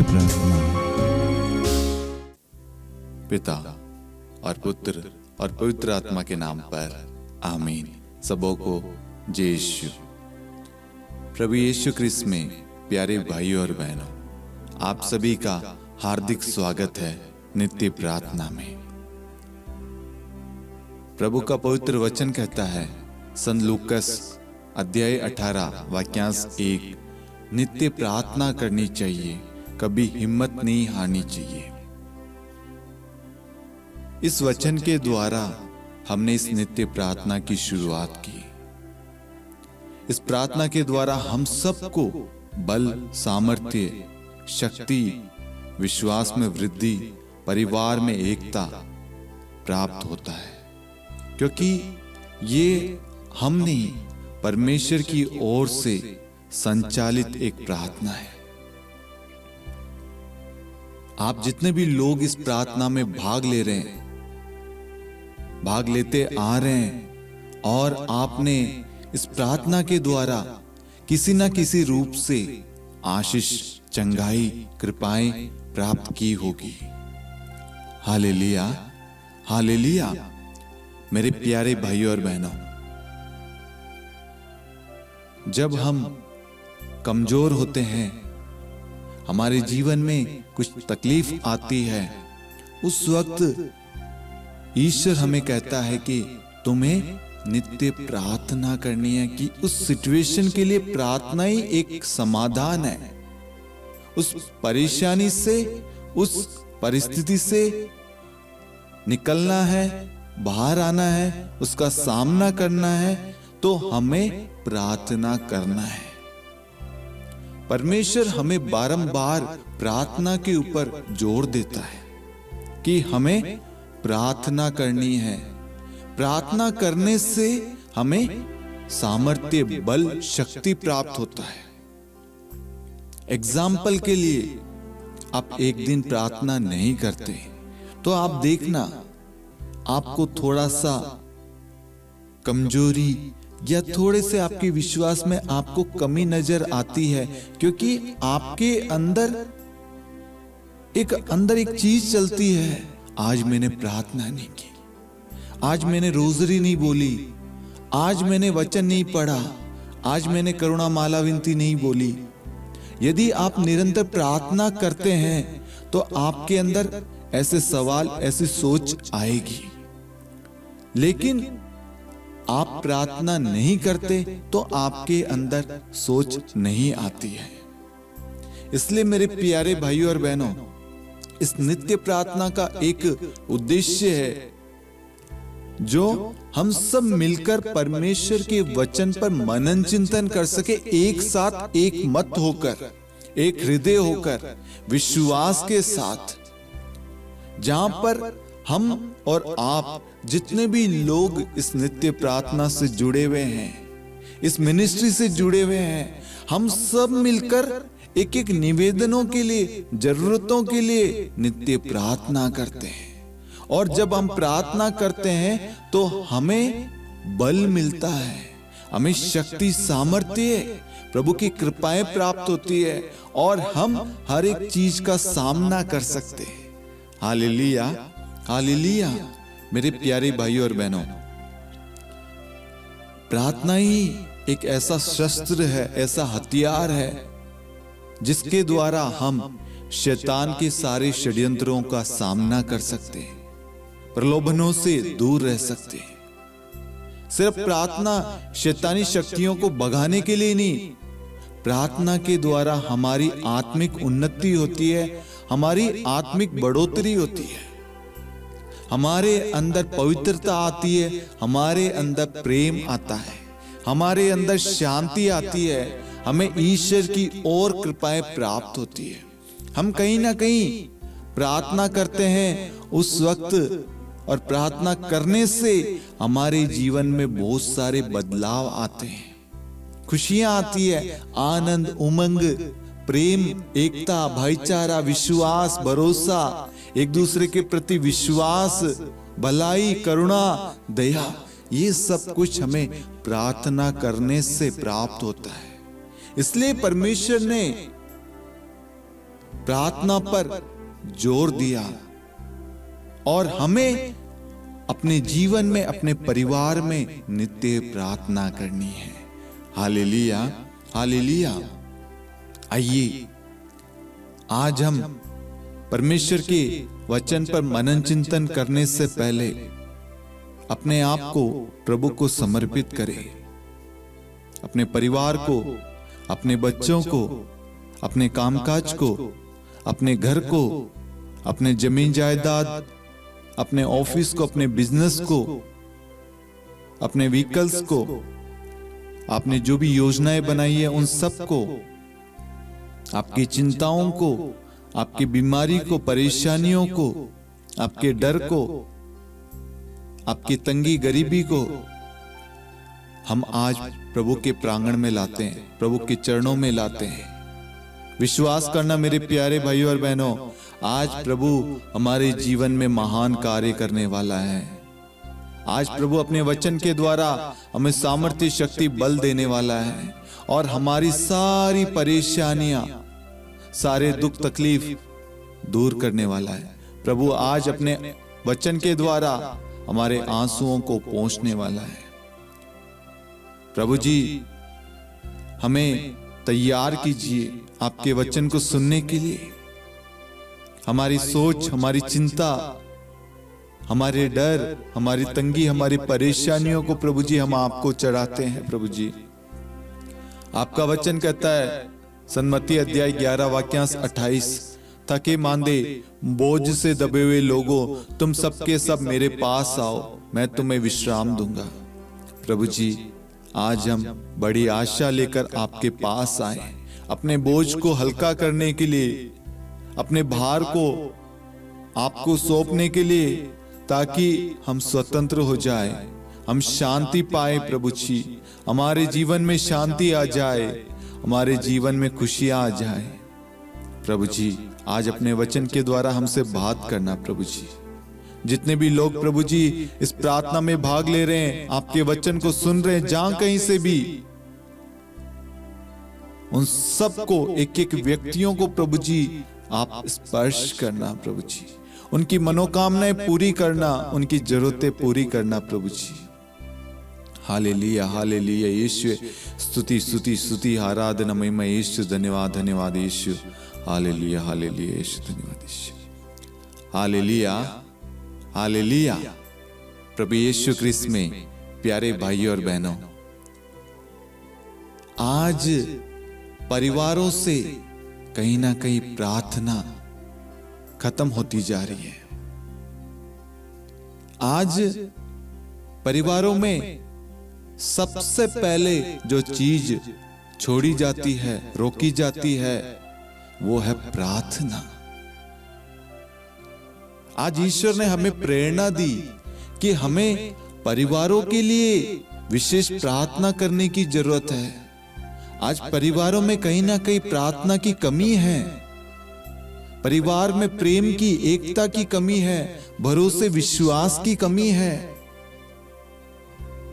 नित्य प्रार्थना। पिता और पुत्र और पवित्र आत्मा के नाम पर आमीन। सबों को जय यीशु। प्रभु यीशु क्रिस्त में प्यारे भाइयों और बहनों, आप सभी का हार्दिक स्वागत है नित्य प्रार्थना में। प्रभु का पवित्र वचन कहता है संत लूकस अध्याय 18 वाक्यांश 1, नित्य प्रार्थना करनी चाहिए, कभी हिम्मत नहीं हारनी चाहिए। इस वचन के द्वारा हमने इस नित्य प्रार्थना की शुरुआत की। इस प्रार्थना के द्वारा हम सबको बल, सामर्थ्य, शक्ति, विश्वास में वृद्धि, परिवार में एकता प्राप्त होता है, क्योंकि ये हमने परमेश्वर की ओर से संचालित एक प्रार्थना है। आप जितने भी लोग इस प्रार्थना में भाग ले रहे हैं, भाग लेते आ रहे हैं, और आपने इस प्रार्थना के द्वारा किसी न किसी रूप से आशीष, चंगाई, कृपाएं प्राप्त की होगी। Hallelujah, hallelujah. मेरे प्यारे भाइयों और बहनों, जब हम कमजोर होते हैं, हमारे जीवन में कुछ तकलीफ आती है, उस वक्त ईश्वर हमें कहता है कि तुम्हें नित्य प्रार्थना करनी है, कि उस सिचुएशन के लिए प्रार्थना ही एक समाधान है। उस परेशानी से, उस परिस्थिति से निकलना है, बाहर आना है, उसका सामना करना है, तो हमें प्रार्थना करना है। परमेश्वर हमें बारंबार प्रार्थना के ऊपर जोर देता है कि हमें प्रार्थना करनी है। प्रार्थना करने से हमें सामर्थ्य, बल, शक्ति प्राप्त होता है। एग्जाम्पल के लिए, आप एक दिन प्रार्थना नहीं करते तो आप देखना, आपको थोड़ा सा कमजोरी या थोड़े से आपके विश्वास में आपको कमी नजर आती है, क्योंकि आपके अंदर एक चीज चलती है, आज मैंने प्रार्थना नहीं की, आज मैंने रोजरी नहीं बोली, आज मैंने वचन नहीं पढ़ा, आज मैंने करुणा माला विनती नहीं बोली। यदि आप निरंतर प्रार्थना करते हैं तो आपके अंदर ऐसे सवाल, ऐसी सोच आएगी। लेकिन आप प्रार्थना नहीं करते तो आपके अंदर सोच नहीं आती है। इसलिए मेरे प्यारे भाइयों और बहनों, इस नित्य प्रार्थना का एक उद्देश्य है, जो हम सब मिलकर परमेश्वर के वचन पर मनन चिंतन कर सके, एक साथ, एक मत होकर, एक हृदय होकर, विश्वास के साथ, जहां पर हम और आप जितने भी लोग इस नित्य प्रार्थना से जुड़े हुए हैं, इस मिनिस्ट्री से जुड़े हुए हैं, हम सब मिलकर एक एक निवेदनों के लिए, जरूरतों के लिए नित्य प्रार्थना करते हैं। और जब हम प्रार्थना करते हैं तो हमें बल मिलता है, हमें शक्ति, सामर्थ्य, प्रभु की कृपाएं प्राप्त होती है, और हम हर एक चीज का सामना कर सकते हैं। Hallelujah, hallelujah. मेरे प्यारे भाइयों और बहनों, प्रार्थना ही एक ऐसा शस्त्र है, ऐसा हथियार है, जिसके द्वारा हम शैतान के सारे षड्यंत्रों का सामना कर सकते हैं, प्रलोभनों से दूर रह सकते हैं। सिर्फ प्रार्थना शैतानी शक्तियों को भगाने के लिए नहीं, प्रार्थना के द्वारा हमारी आत्मिक उन्नति होती है, हमारी आत्मिक बढ़ोतरी होती है, हमारे अंदर पवित्रता आती है, हमारे अंदर प्रेम आता है, हमारे अंदर शांति आती है, हमें ईश्वर की और कृपाएं प्राप्त होती है। हम कहीं ना कहीं प्रार्थना करते हैं उस वक्त, और प्रार्थना करने से हमारे जीवन में बहुत सारे बदलाव आते हैं, खुशियां आती है, आनंद, उमंग, प्रेम, एकता, भाईचारा, विश्वास, भरोसा, एक दूसरे के प्रति विश्वास, भलाई, करुणा, दया, ये सब कुछ हमें प्रार्थना करने से प्राप्त होता है। इसलिए परमेश्वर ने प्रार्थना पर जोर दिया और हमें अपने जीवन में, अपने परिवार में नित्य प्रार्थना करनी है। Hallelujah, hallelujah. आइए आज हम परमेश्वर के वचन पर मनन चिंतन करने से पहले अपने आप को प्रभु को समर्पित करें। अपने परिवार को, अपने बच्चों को, अपने कामकाज को, अपने घर को, अपने जमीन जायदाद, अपने ऑफिस को, अपने बिजनेस को, अपने व्हीकल्स को, आपने जो भी योजनाएं बनाई है उन सब को, आपकी चिंताओं को, आपकी बीमारी को, परेशानियों को, आपके डर को, आपकी तंगी गरीबी को हम आज प्रभु के प्रांगण में लाते हैं, प्रभु के चरणों में लाते हैं। विश्वास करना मेरे प्यारे भाइयों और बहनों, आज प्रभु हमारे जीवन में महान कार्य करने वाला है। आज प्रभु अपने वचन के द्वारा हमें सामर्थ्य, शक्ति, बल देने वाला है और हमारी सारी परेशानियां, सारे दुख तकलीफ दूर करने वाला है। प्रभु आज अपने वचन के द्वारा हमारे आंसुओं को पोंछने वाला है। प्रभु जी हमें तैयार कीजिए आपके वचन को सुनने के लिए। हमारी सोच, हमारी चिंता, हमारे डर, हमारी तंगी, हमारी परेशानियों को प्रभु जी हम आपको चढ़ाते हैं। प्रभु जी आपका वचन कहता है सन्मति अध्याय 11 वाक्यांश 28, थके मांदे बोझ से दबे हुए लोगों, तुम सबके सब मेरे पास आओ, मैं तुम्हें विश्राम दूंगा। प्रभु जी आज हम बड़ी आशा लेकर आपके पास आए, अपने बोझ को हल्का करने के लिए, अपने भार को आपको सौंपने के लिए, ताकि हम स्वतंत्र हो जाए, हम शांति पाए। प्रभु जी हमारे जीवन में शांति आ जाए, हमारे जीवन में खुशियां आ जाए। प्रभु जी आज अपने वचन के द्वारा हमसे बात करना। प्रभु जी जितने भी लोग प्रभु जी इस प्रार्थना में भाग ले रहे हैं, आपके वचन को सुन रहे हैं, जहां कहीं से भी, उन सबको, एक एक व्यक्तियों को प्रभु जी आप स्पर्श करना। प्रभु जी उनकी मनोकामनाएं पूरी करना, उनकी जरूरतें पूरी करना। प्रभु जी हालेलुया, हालेलुया। यीशु स्तुति, स्तुति, स्तुति, आराधना, महिमा। यीशु धन्यवाद, धन्यवाद यीशु। हालेलुया, हालेलुया यीशु, धन्यवाद यीशु। Hallelujah, hallelujah. प्रभु यीशु क्रिस्त में प्यारे भाइयों और बहनों, आज परिवारों से कहीं ना कहीं प्रार्थना खत्म होती जा रही है। आज परिवारों में सबसे पहले जो चीज छोड़ी जाती है, रोकी जाती है, वो है प्रार्थना। आज ईश्वर ने हमें प्रेरणा दी कि हमें परिवारों के लिए विशेष प्रार्थना करने की जरूरत है। आज परिवारों में कहीं ना कहीं प्रार्थना की कमी है, परिवार में प्रेम की, एकता की कमी है, भरोसे, विश्वास की कमी है।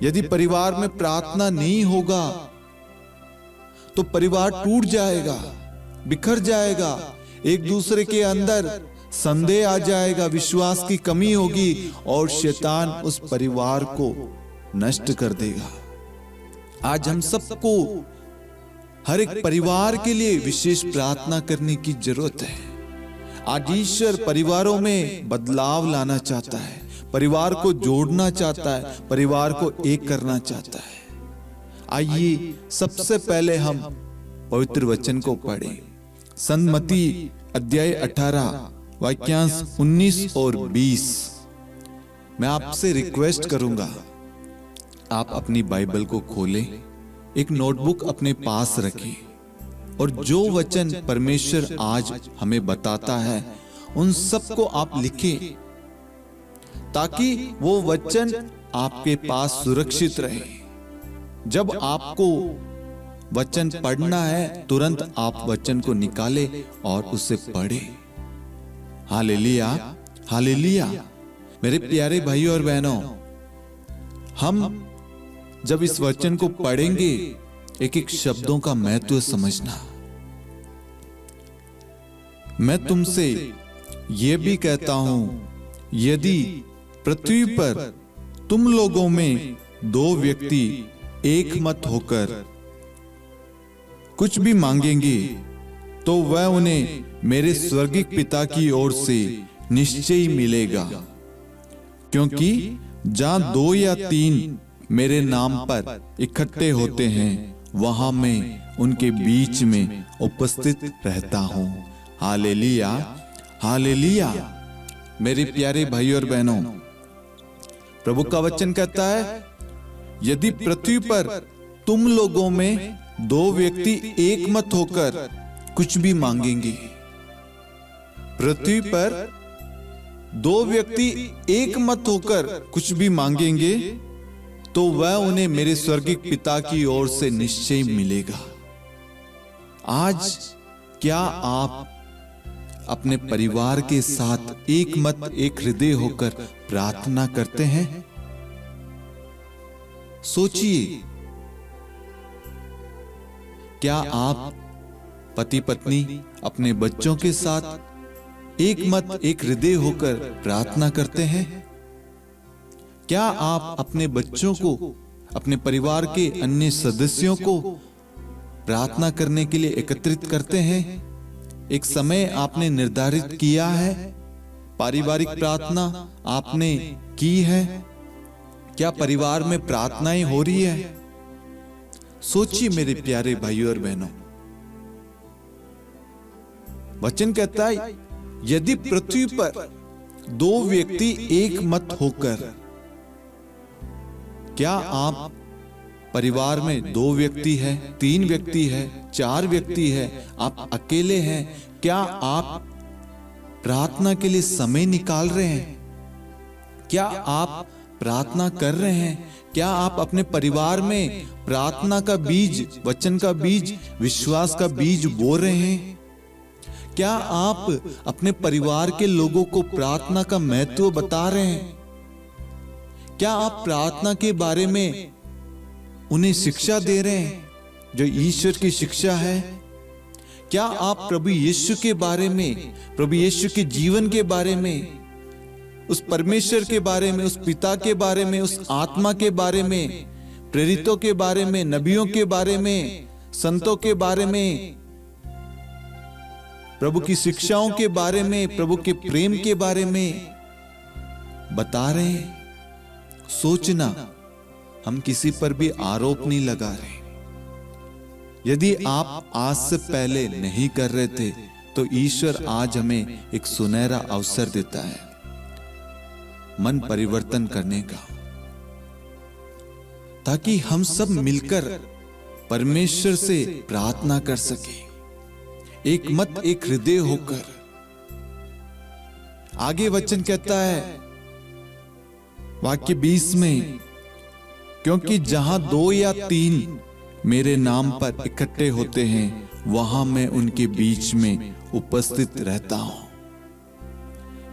यदि परिवार में प्रार्थना नहीं होगा तो परिवार टूट जाएगा, बिखर जाएगा, एक दूसरे के अंदर संदेह आ जाएगा, विश्वास की कमी होगी और शैतान उस परिवार को नष्ट कर देगा। आज हम सबको हर एक परिवार के लिए विशेष प्रार्थना करने की जरूरत है। आज ईश्वर परिवारों में बदलाव लाना चाहता है, परिवार को जोड़ना चाहता है, परिवार को एक करना चाहता है। आइए सबसे पहले हम पवित्र वचन को पढ़ें। सन्मति अध्याय 18 वाक्यांश 19 और 20। मैं आपसे रिक्वेस्ट करूंगा, आप अपनी बाइबल को खोलें, एक नोटबुक अपने पास रखें और जो वचन परमेश्वर आज हमें बताता है उन सबको आप लिखें, ताकि वो वचन आपके पास सुरक्षित रहे। जब आपको वचन पढ़ना है, तुरंत आप वचन को निकालें और उसे पढ़ें। Hallelujah, hallelujah. मेरे प्यारे भाइयों और बहनों, हम जब इस वचन को पढ़ेंगे, एक एक शब्दों का महत्व समझना। मैं तुमसे ये भी कहता हूं, यदि पृथ्वी पर तुम लोगों में 2 व्यक्ति एक मत होकर कुछ भी मांगेंगे तो वह उन्हें मेरे स्वर्गीय पिता की ओर से निश्चय मिलेगा। क्योंकि जहां 2 या 3 मेरे नाम पर इकट्ठे होते हैं, वहां मैं उनके बीच में उपस्थित रहता हूं। Hallelujah, hallelujah. मेरे प्यारे भाई और बहनों, प्रभु का वचन कहता है, यदि पृथ्वी पर तुम लोगों में 2 व्यक्ति एक मत होकर कुछ भी मांगेंगे, पृथ्वी पर 2 व्यक्ति एक मत होकर कुछ भी मांगेंगे तो वह उन्हें मेरे स्वर्गीय पिता की ओर से निश्चय मिलेगा। आज क्या आप अपने परिवार के साथ एक मत एक हृदय होकर प्रार्थना करते हैं? सोचिए, क्या आप पति पत्नी अपने बच्चों के साथ एक मत एक हृदय होकर प्रार्थना करते हैं? क्या आप अपने बच्चों को, अपने परिवार के अन्य सदस्यों को प्रार्थना करने के लिए एकत्रित करते हैं? एक समय आपने निर्धारित किया है, पारिवारिक प्रार्थना आपने की है? क्या परिवार में प्रार्थनाएं हो रही है? सोचिए मेरे प्यारे भाइयों और बहनों, वचन कहता है, यदि पृथ्वी पर 2 व्यक्ति एक मत होकर, क्या आप परिवार में 2 व्यक्ति है, 3 व्यक्ति है, 4 व्यक्ति है, आप अकेले हैं, क्या आप प्रार्थना के लिए समय निकाल रहे हैं? क्या आप प्रार्थना कर रहे हैं? क्या आप अपने परिवार में प्रार्थना का बीज, वचन का बीज, विश्वास का बीज बो रहे हैं? क्या आप अपने परिवार के लोगों को प्रार्थना का महत्व बता रहे हैं? क्या आप प्रार्थना के बारे में उन्हें शिक्षा दे रहे हैं, जो ईश्वर की शिक्षा है? क्या आप प्रभु यीशु के बारे में, प्रभु यीशु के जीवन के बारे में, उस परमेश्वर के बारे में, उस पिता के बारे में, उस आत्मा के बारे में, प्रेरितों के बारे में, नबियों के बारे में, संतों के बारे में, प्रभु की शिक्षाओं के बारे में, प्रभु के प्रेम के बारे में बता रहे हैं? सोचना, हम किसी पर भी आरोप नहीं लगा रहे। यदि आप आज से पहले नहीं कर रहे थे तो ईश्वर आज हमें एक सुनहरा अवसर देता है मन परिवर्तन करने का, ताकि हम सब मिलकर परमेश्वर से प्रार्थना कर सके, एक मत एक हृदय होकर। आगे वचन कहता है वाक्य 20 में, क्योंकि जहां 2 या 3 मेरे नाम पर इकट्ठे होते हैं, वहां मैं उनके बीच में उपस्थित रहता हूं।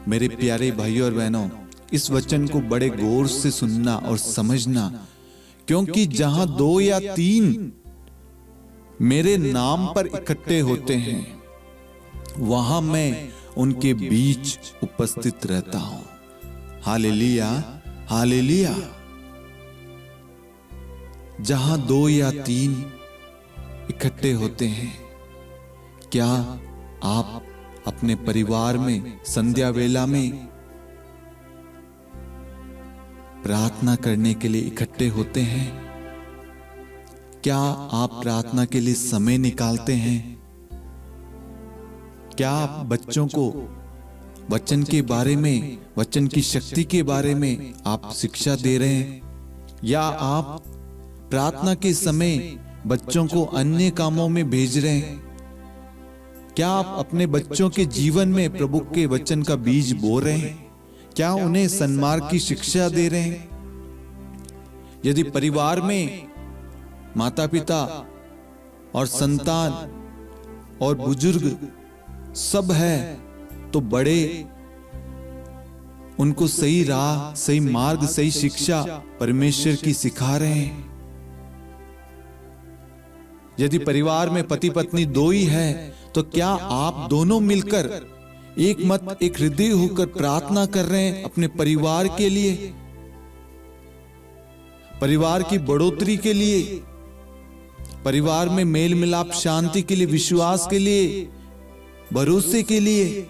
मेरे प्यारे भाइयों और बहनों, इस वचन को बड़े गौर से सुनना और समझना, क्योंकि जहां 2 या 3 मेरे नाम पर इकट्ठे होते हैं, वहां मैं उनके बीच उपस्थित रहता हूं। Hallelujah, hallelujah. जहां 2 या 3 इकट्ठे होते हैं, क्या आप अपने परिवार में संध्या वेला में प्रार्थना करने के लिए इकट्ठे होते हैं? क्या आप प्रार्थना के लिए समय निकालते हैं? क्या आप बच्चों को वचन के बारे में, वचन की शक्ति के बारे में आप शिक्षा दे रहे हैं? या आप प्रार्थना के समय बच्चों को अन्य कामों में भेज रहे हैं? क्या आप अपने बच्चों के जीवन में प्रभु के वचन का बीज बो रहे हैं? क्या उन्हें सन्मार्ग की शिक्षा दे रहे हैं? यदि परिवार में माता पिता और संतान और बुजुर्ग सब है, तो बड़े उनको सही राह, सही मार्ग, सही शिक्षा परमेश्वर की सिखा रहे हैं। यदि परिवार में पति पत्नी दो ही है तो क्या आप दोनों मिलकर एक मत एक हृदय होकर प्रार्थना कर रहे हैं अपने परिवार के लिए, परिवार की बढ़ोतरी के लिए, परिवार में मेल मिलाप शांति के लिए, विश्वास के लिए, भरोसे के लिए?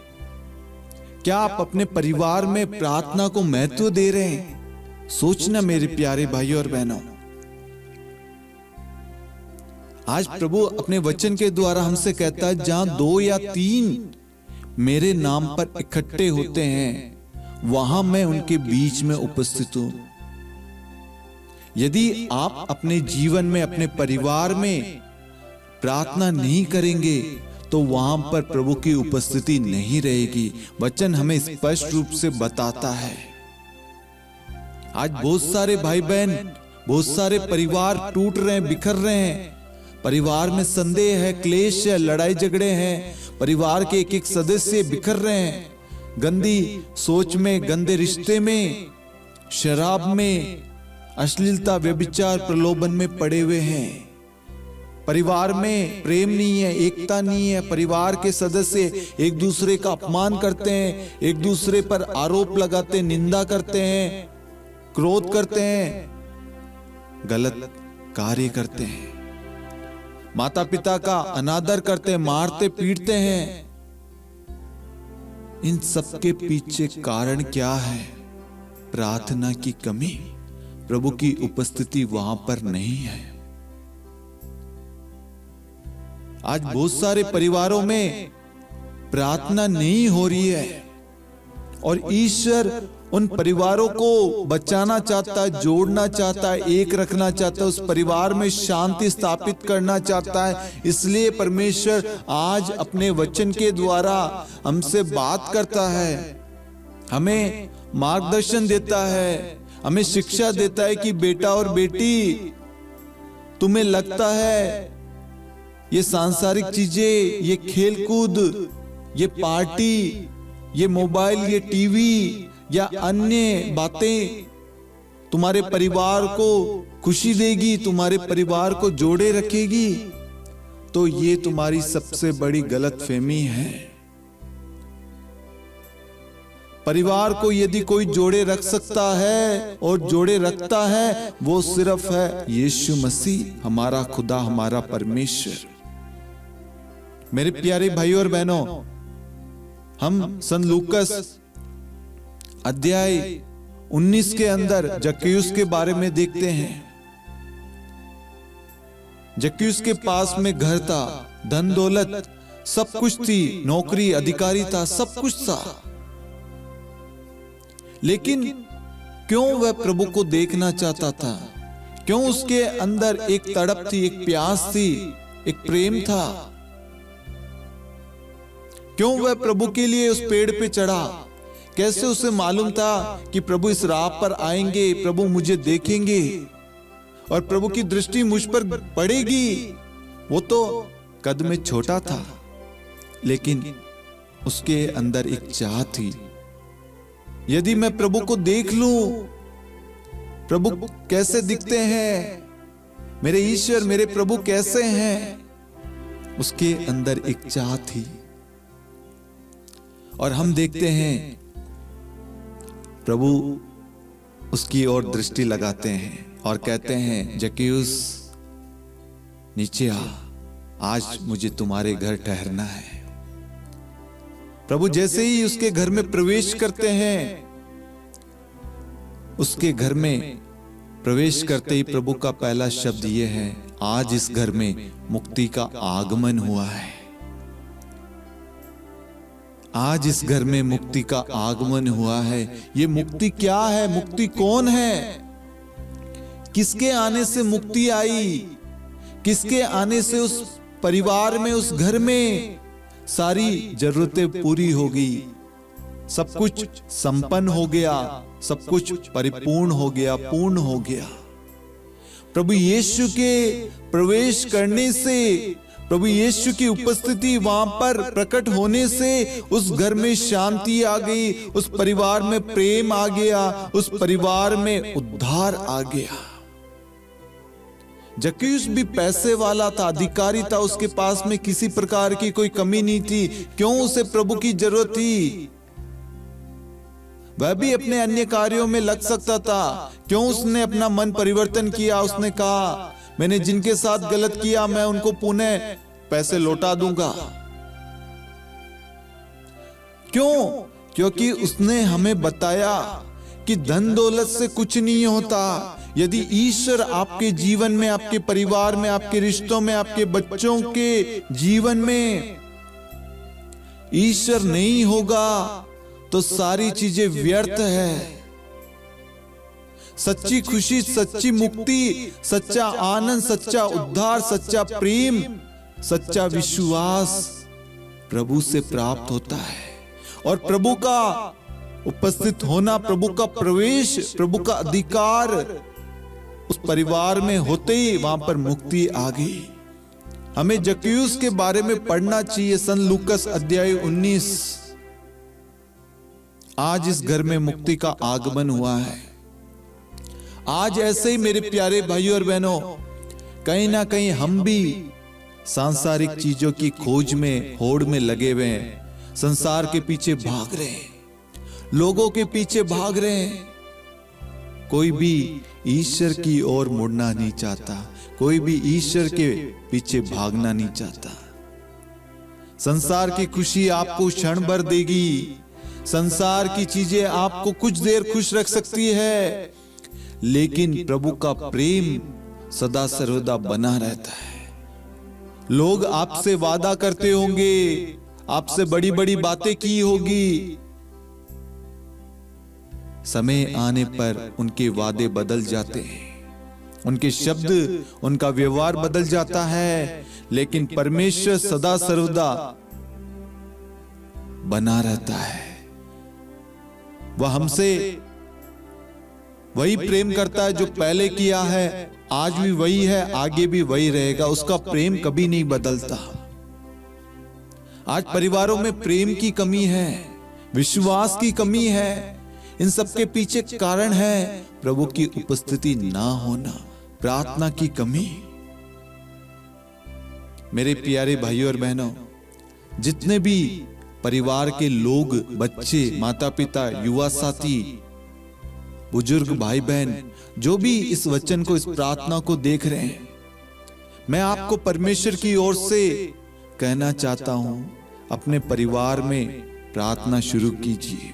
क्या आप अपने परिवार में प्रार्थना को महत्व दे रहे हैं? सोचना मेरे प्यारे भाइयों और बहनों, आज प्रभु अपने वचन के द्वारा हमसे कहता है, जहां 2 या 3 मेरे नाम पर इकट्ठे होते हैं वहां मैं उनके बीच में उपस्थित हूं। यदि आप अपने जीवन में, अपने परिवार में प्रार्थना नहीं करेंगे तो वहां पर प्रभु की उपस्थिति नहीं रहेगी। वचन हमें स्पष्ट रूप से बताता है। आज बहुत सारे भाई बहन, बहुत सारे परिवार टूट रहे हैं, बिखर रहे हैं। परिवार में संदेह है, क्लेश है, लड़ाई झगड़े हैं। परिवार के एक एक सदस्य बिखर रहे हैं, गंदी सोच में, गंदे रिश्ते में, शराब में, अश्लीलता, व्यभिचार, प्रलोभन में पड़े हुए हैं। परिवार में प्रेम नहीं है, एकता नहीं है। परिवार के सदस्य एक दूसरे का अपमान करते हैं, एक दूसरे पर आरोप लगाते हैं, निंदा करते हैं, क्रोध करते हैं, गलत कार्य करते हैं, माता पिता का अनादर करते हैं, मारते पीटते हैं। इन सब के पीछे कारण क्या है? प्रार्थना की कमी, प्रभु की उपस्थिति वहां पर नहीं है। आज बहुत सारे परिवारों में प्रार्थना नहीं हो रही है और ईश्वर उन परिवारों को बचाना चाहता है, जोड़ना चाहता है, एक रखना चाहता है, उस परिवार में शांति स्थापित करना चाहता है। इसलिए परमेश्वर आज अपने वचन के द्वारा हमसे बात करता है, हमें मार्गदर्शन देता है, हमें शिक्षा देता है कि बेटा और बेटी, तुम्हें लगता है ये सांसारिक चीजें, ये खेलकूद, ये पार्टी, ये मोबाइल, ये टीवी या अन्य बातें तुम्हारे परिवार को खुशी देगी, तुम्हारे परिवार को जोड़े रखेगी, तो ये तुम्हारी सबसे बड़ी गलतफहमी है। परिवार को यदि कोई जोड़े रख सकता है और जोड़े रखता है, वो सिर्फ है यीशु मसीह, हमारा खुदा, हमारा परमेश्वर। मेरे प्यारे भाइयों और बहनों, हम संत लूकस अध्याय 19 के अंदर जक्कैयुस के बारे में देखते हैं। जक्कैयुस के पास में घर था, धन दौलत सब कुछ थी, नौकरी, अधिकारी था, सब कुछ था, लेकिन क्यों वह प्रभु को देखना चाहता था? क्यों उसके अंदर एक तड़प थी, एक प्यास थी, एक प्रेम था? क्यों वह प्रभु के लिए उस पेड़ पे चढ़ा? कैसे उसे मालूम था कि प्रभु इस राह पर आएंगे, प्रभु मुझे देखेंगे और प्रभु की दृष्टि मुझ पर पड़ेगी? वो तो कद में छोटा था, लेकिन उसके अंदर एक चाह थी, यदि मैं प्रभु को देख लूं, प्रभु कैसे दिखते हैं, मेरे ईश्वर, मेरे प्रभु कैसे हैं, उसके अंदर एक चाह थी। और हम देखते हैं प्रभु उसकी ओर दृष्टि लगाते हैं और कहते हैं, जक्कैयुस नीचे आ, आज मुझे तुम्हारे घर ठहरना है। प्रभु जैसे ही उसके घर में प्रवेश करते हैं, उसके घर में प्रवेश करते ही प्रभु का पहला शब्द यह है, आज इस घर में मुक्ति का आगमन हुआ है। आज इस घर में मुक्ति का आगमन हुआ है। ये मुक्ति क्या है? मुक्ति कौन है? किसके आने से मुक्ति आई? किसके आने से उस परिवार में, उस घर में सारी जरूरतें पूरी हो गई, सब कुछ संपन्न हो गया, सब कुछ परिपूर्ण हो गया, पूर्ण हो गया। प्रभु यीशु के प्रवेश करने से, प्रभु यीशु की उपस्थिति वहां पर प्रकट होने से उस घर में शांति आ गई, उस परिवार में प्रेम आ गया, उस परिवार में उद्धार आ गया। जक्कैयुस भी पैसे वाला था, अधिकारी था, उसके पास में किसी प्रकार की कोई कमी नहीं थी। क्यों उसे प्रभु की जरूरत थी? वह भी अपने अन्य कार्यों में लग सकता था। क्यों उसने अपना मन परिवर्तन किया? उसने कहा मैंने जिनके साथ गलत किया मैं उनको पुनः पैसे लौटा दूंगा। क्यों? क्योंकि उसने हमें बताया कि धन दौलत से कुछ नहीं होता। यदि ईश्वर आपके जीवन में, आपके परिवार में, आपके रिश्तों में, आपके बच्चों के जीवन में ईश्वर नहीं होगा तो सारी चीजें व्यर्थ है। सच्ची खुशी, सच्ची मुक्ति, सच्चा आनंद, सच्चा उद्धार, सच्चा प्रेम, सच्चा विश्वास प्रभु से प्राप्त होता है। और प्रभु का उपस्थित होना, प्रभु का प्रवेश, प्रभु का अधिकार उस परिवार में होते ही वहां पर मुक्ति आ गई। हमें जक्कैयुस के बारे में पढ़ना चाहिए। सन लूकस अध्याय 19। आज इस घर में मुक्ति का आगमन हुआ है। आज ऐसे ही मेरे प्यारे भाइयों और बहनों, कहीं ना कहीं हम भी सांसारिक चीजों की खोज में, होड़ में लगे हुए हैं। संसार के पीछे भाग रहे हैं, लोगों के पीछे भाग रहे हैं। कोई भी ईश्वर की ओर मुड़ना नहीं चाहता, कोई भी ईश्वर के पीछे भागना नहीं चाहता। संसार की खुशी आपको क्षण भर देगी, संसार की चीजें आपको कुछ देर खुश रख सकती है, लेकिन प्रभु का प्रेम सदा सर्वदा बना रहता है। लोग आपसे वादा करते होंगे, आपसे बड़ी बड़ी बातें की होगी, समय आने पर उनके वादे बदल जाते हैं, उनके शब्द, उनका व्यवहार बदल जाता है, लेकिन परमेश्वर सदा सर्वदा बना रहता है। वह हमसे वही प्रेम करता है जो पहले किया है, आज भी वही है, आगे भी वही रहेगा। उसका प्रेम कभी नहीं बदलता। आज परिवारों में प्रेम की कमी है, विश्वास की कमी है। इन सब के पीछे कारण है प्रभु की उपस्थिति ना होना, प्रार्थना की कमी। मेरे प्यारे भाइयों और बहनों, जितने भी परिवार के लोग, बच्चे, माता पिता, युवा साथी, बुजुर्ग भाई बहन, जो भी इस वचन को, इस प्रार्थना को देख रहे हैं, मैं आपको परमेश्वर की ओर से कहना चाहता हूं, अपने परिवार में प्रार्थना शुरू कीजिए।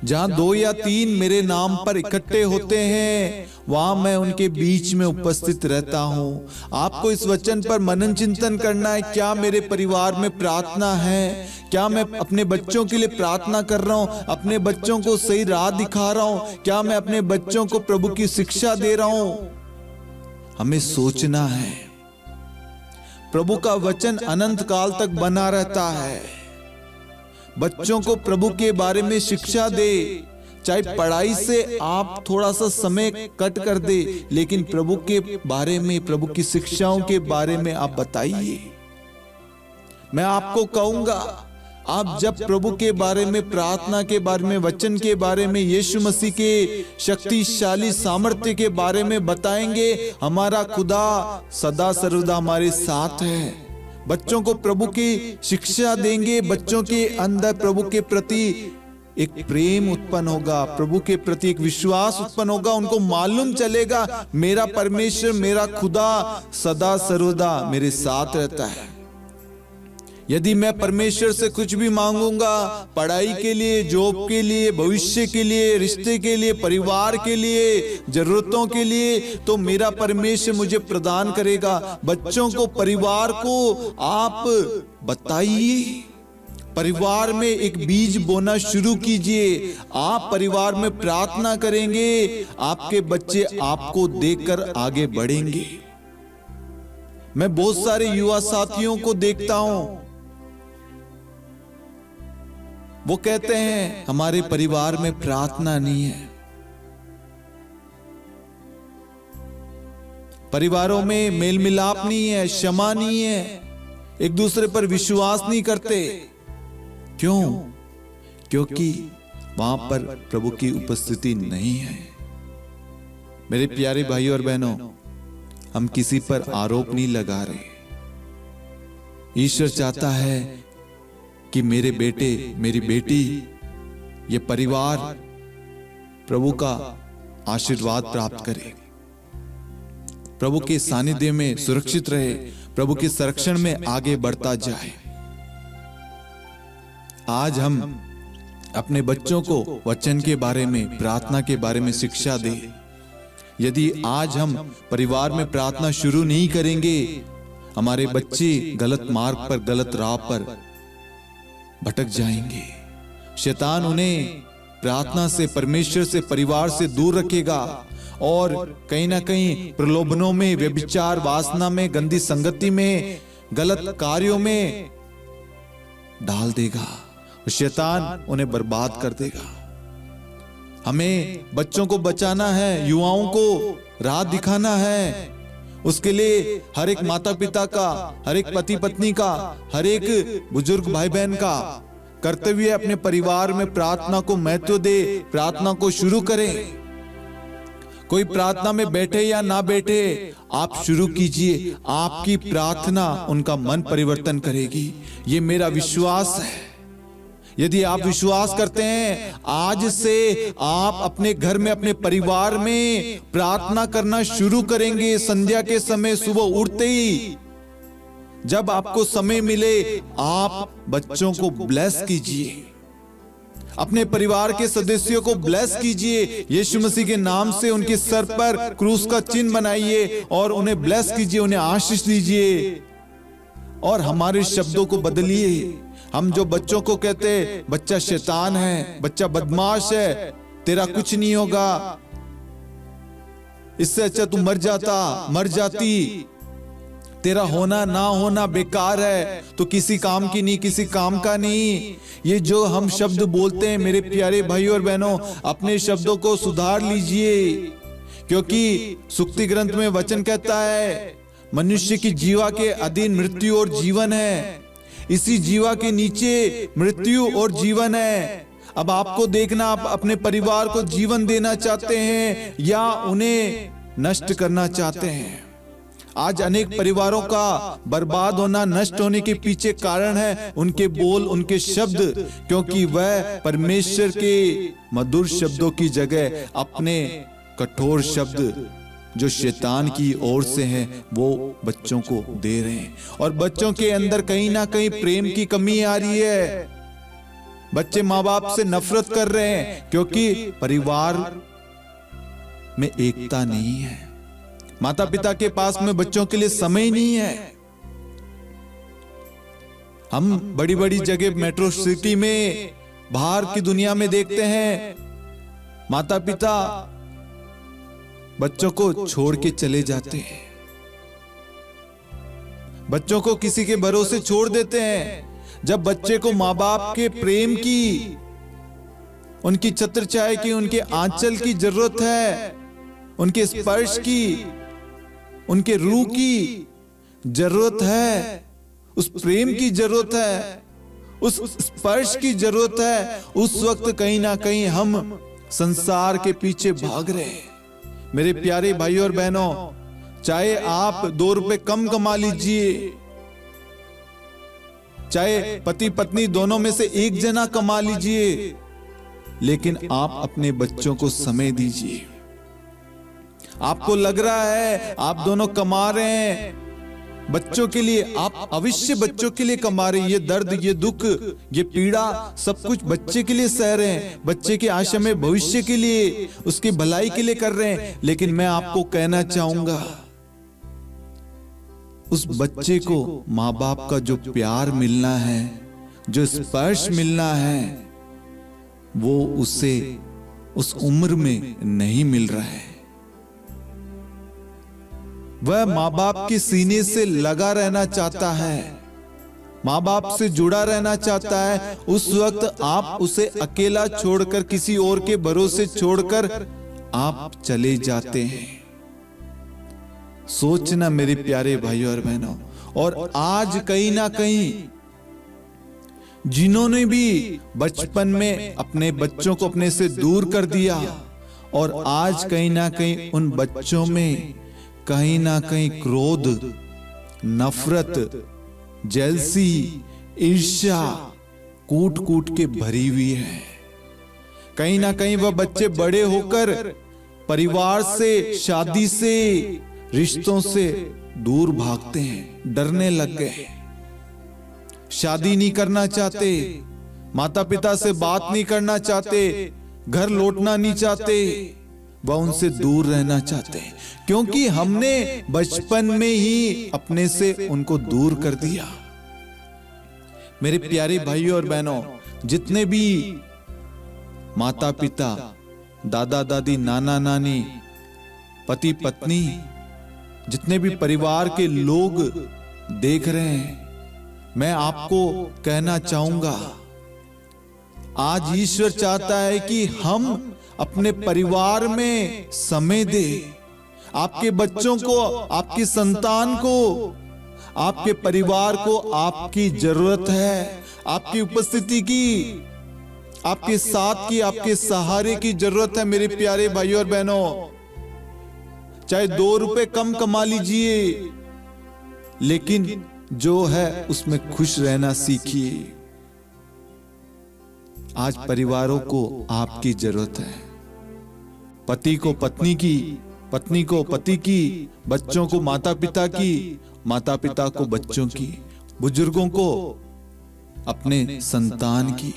जहां 2 या 3 मेरे नाम पर इकट्ठे होते हैं, वहां मैं उनके बीच में उपस्थित रहता हूं। आपको इस वचन पर मनन चिंतन करना है। क्या मेरे परिवार में प्रार्थना है? क्या मैं अपने बच्चों के लिए प्रार्थना कर रहा हूं? अपने बच्चों को सही राह दिखा रहा हूं? क्या मैं अपने बच्चों को प्रभु की शिक्षा दे रहा हूं? हमें सोचना है। प्रभु का वचन अनंत काल तक बना रहता है। बच्चों को प्रभु के बारे में शिक्षा दे। चाहे पढ़ाई से आप थोड़ा सा समय कट कर दे, लेकिन प्रभु के बारे में, प्रभु की शिक्षाओं के बारे में आप बताइए। मैं आपको कहूंगा, आप जब प्रभु के बारे में, प्रार्थना के बारे में, वचन के बारे में, यीशु मसीह के शक्तिशाली सामर्थ्य के बारे में बताएंगे, हमारा खुदा सदा सर्वदा हमारे साथ है। बच्चों को प्रभु की शिक्षा देंगे, बच्चों के अंदर प्रभु के प्रति एक प्रेम उत्पन्न होगा, प्रभु के प्रति एक विश्वास उत्पन्न होगा। उनको मालूम चलेगा मेरा परमेश्वर, मेरा खुदा सदा सर्वदा मेरे साथ रहता है। यदि मैं परमेश्वर से कुछ भी मांगूंगा, पढ़ाई के लिए, जॉब के लिए, भविष्य के लिए, रिश्ते के लिए, परिवार के लिए, जरूरतों के लिए, तो मेरा परमेश्वर मुझे प्रदान करेगा। बच्चों को, परिवार को आप बताइए। परिवार में एक बीज बोना शुरू कीजिए। आप परिवार में प्रार्थना करेंगे, आपके बच्चे आपको देखकर आगे बढ़ेंगे। मैं बहुत सारे युवा साथियों को देखता हूं, वो कहते हैं हमारे परिवार में प्रार्थना नहीं है, परिवारों में मेल मिलाप नहीं है, क्षमा नहीं है, एक दूसरे पर विश्वास नहीं करते। क्यों? क्योंकि वहां पर प्रभु की उपस्थिति नहीं है। मेरे प्यारे भाइयों और बहनों, हम किसी पर आरोप नहीं लगा रहे। ईश्वर चाहता है कि मेरे बेटे, मेरी बेटी, ये परिवार प्रभु का आशीर्वाद प्राप्त करे, प्रभु के सानिध्य में सुरक्षित रहे, प्रभु के संरक्षण में आगे बढ़ता जाए। आज हम अपने बच्चों को वचन के बारे में, प्रार्थना के बारे में शिक्षा दें। यदि आज हम परिवार में प्रार्थना शुरू नहीं करेंगे, हमारे बच्चे गलत मार्ग पर, गलत राह पर भटक जाएंगे। शैतान उन्हें प्रार्थना से, परमेश्वर से, परिवार से दूर रखेगा और कहीं ना कहीं प्रलोभनों में, व्यभिचार, वासना में, गंदी संगति में, गलत कार्यों में डाल देगा। शैतान उन्हें बर्बाद कर देगा। हमें बच्चों को बचाना है, युवाओं को राह दिखाना है। उसके लिए हर एक माता पिता का, हर एक पति पत्नी का, हर एक बुजुर्ग भाई बहन का कर्तव्य अपने परिवार में प्रार्थना को महत्व दे, प्रार्थना को शुरू करें। कोई प्रार्थना में बैठे या ना बैठे, आप शुरू कीजिए। आपकी प्रार्थना उनका मन परिवर्तन करेगी, ये मेरा विश्वास है। यदि आप विश्वास करते हैं, आज से आप अपने घर में, अपने परिवार में प्रार्थना करना शुरू करेंगे। संध्या के समय, सुबह उठते ही जब आपको समय मिले, आप बच्चों को ब्लेस कीजिए, अपने परिवार के सदस्यों को ब्लेस कीजिए। यीशु मसीह के नाम से उनके सर पर क्रूस का चिन्ह बनाइए और उन्हें ब्लेस कीजिए, उन्हें आशीष दीजिए और हमारे शब्दों को बदलिए। हम जो बच्चों को कहते हैं, बच्चा शैतान है, बच्चा बदमाश है, तेरा कुछ नहीं होगा, इससे अच्छा तू मर जाता, मर जाती, तेरा होना ना होना बेकार है, तो किसी काम की नहीं, किसी काम का नहीं। ये जो हम शब्द बोलते हैं, मेरे प्यारे भाइयों और बहनों, अपने शब्दों को सुधार लीजिए, क्योंकि सुक्ति ग्रंथ में वचन कहता है, मनुष्य की जीवा के अधीन मृत्यु और जीवन है, इसी जीवा के नीचे मृत्यु और जीवन है। अब आपको देखना, आप अपने परिवार को जीवन देना चाहते हैं या उन्हें नष्ट करना चाहते हैं। आज अनेक परिवारों का बर्बाद होना, नष्ट होने के पीछे कारण है उनके बोल, उनके शब्द, क्योंकि वह परमेश्वर के मधुर शब्दों की जगह अपने कठोर शब्द जो शैतान की ओर से हैं, वो बच्चों को दे रहे हैं। और बच्चों के अंदर कहीं ना कहीं प्रेम की कमी आ रही है। बच्चे माँ बाप से नफरत कर रहे हैं, क्योंकि परिवार में एकता नहीं है। माता पिता के पास में बच्चों के लिए समय नहीं है। हम बड़ी बड़ी जगह, मेट्रो सिटी में, बाहर की दुनिया में देखते हैं, माता पिता बच्चों को छोड़ के चले जाते हैं, बच्चों को किसी के भरोसे छोड़ देते हैं। जब बच्चे को माँ बाप के प्रेम की, उनकी छत्र छाया की, उनके आंचल की जरूरत है, उनके स्पर्श की, उनके रूह की जरूरत है, उस प्रेम की जरूरत है, उस स्पर्श की जरूरत है, उस वक्त कहीं ना कहीं हम संसार के पीछे भाग रहे हैं। मेरे प्यारे भाइयों और बहनों, चाहे आप 2 रुपए कम कमा लीजिए, चाहे पति पत्नी दोनों में से एक जना कमा लीजिए, लेकिन आप अपने बच्चों को समय दीजिए। आपको लग रहा है आप दोनों कमा रहे हैं बच्चों के लिए, आप अवश्य बच्चों के लिए कमा रहे हैं। ये दर्द, ये दुख, ये पीड़ा, सब कुछ बच्चे के लिए सह रहे हैं, बच्चे के आशा में, भविष्य के लिए, उसकी भलाई के लिए कर रहे हैं। लेकिन मैं आपको कहना चाहूंगा, उस बच्चे को माँ बाप का जो प्यार मिलना है, जो स्पर्श मिलना है, वो उसे उस उम्र में नहीं मिल रहा है। वह माँ बाप के सीने से लगा रहना चाहता है, माँ बाप से जुड़ा रहना चाहता है। उस वक्त आप उसे अकेला छोड़कर, किसी और के भरोसे छोड़कर आप चले जाते हैं। सोचना मेरे प्यारे भाइयों और बहनों। और आज कहीं ना कहीं जिन्होंने भी बचपन में अपने बच्चों को अपने से दूर कर दिया और आज कहीं ना कहीं उन बच्चों में कहीं ना कहीं क्रोध, नफरत, जेलसी, ईर्ष्या कूट कूट के भरी हुई है। कहीं ना कहीं वह बच्चे बड़े होकर परिवार से, शादी से, रिश्तों से दूर भागते हैं, डरने लग गए, शादी नहीं करना चाहते, माता पिता से बात नहीं करना चाहते, घर लौटना नहीं चाहते, वह उनसे दूर रहना चाहते हैं, क्योंकि हमने बचपन में ही अपने से उनको दूर कर दिया। मेरे प्यारे भाइयों और बहनों, जितने भी माता पिता, दादा दादी, नाना नानी, पति पत्नी, जितने भी परिवार के लोग देख रहे हैं, मैं आपको कहना चाहूंगा, आज ईश्वर चाहता है कि हम अपने परिवार में समय दें। आपके बच्चों को, आपकी संतान को, आपके परिवार को आपकी जरूरत है, आपकी उपस्थिति की, आपके साथ की, आपके सहारे की जरूरत है। मेरे प्यारे भाइयों और बहनों, चाहे 2 रुपए कम कमा लीजिए, लेकिन जो है उसमें खुश रहना सीखिए। आज परिवारों को आपकी जरूरत है, पति को पत्नी की, पत्नी को पति की, बच्चों को माता पिता की, माता पिता को बच्चों की, बुजुर्गों को अपने संतान की,